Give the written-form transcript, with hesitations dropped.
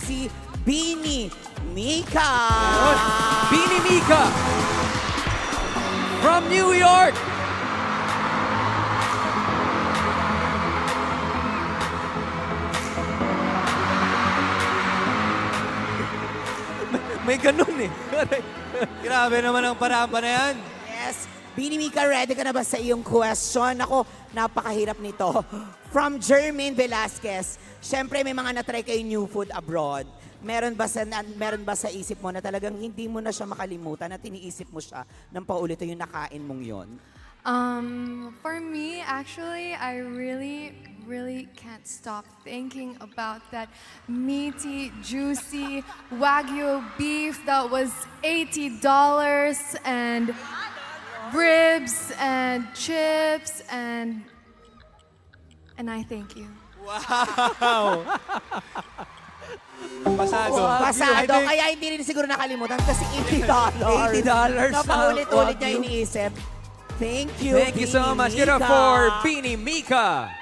si Beanie Mika. Beanie Mika from New York. May ganun eh. Grabe naman ang paraan pa na yan. Yes. Beanie Mika, ready ka na ba sa iyong question? Ako, napakahirap nito. From Jermaine Velasquez. Siyempre, may mga natry kayo new food abroad. Meron ba sa isip mo na talagang hindi mo na siya makalimutan at iniisip mo siya ng paulit yung nakain mong yon? For me, actually, I really can't stop thinking about that meaty, juicy Wagyu beef that was $80 and ribs and chips and I thank you. Wow! Pasado. Pasado, kaya hindi rin siguro nakalimutan kasi $80. $80 Na paulit-ulit sa niya Wagyu. iniisip. Thank you, Thank you so Beanie much. Give it up Mika. for Beanie Mika.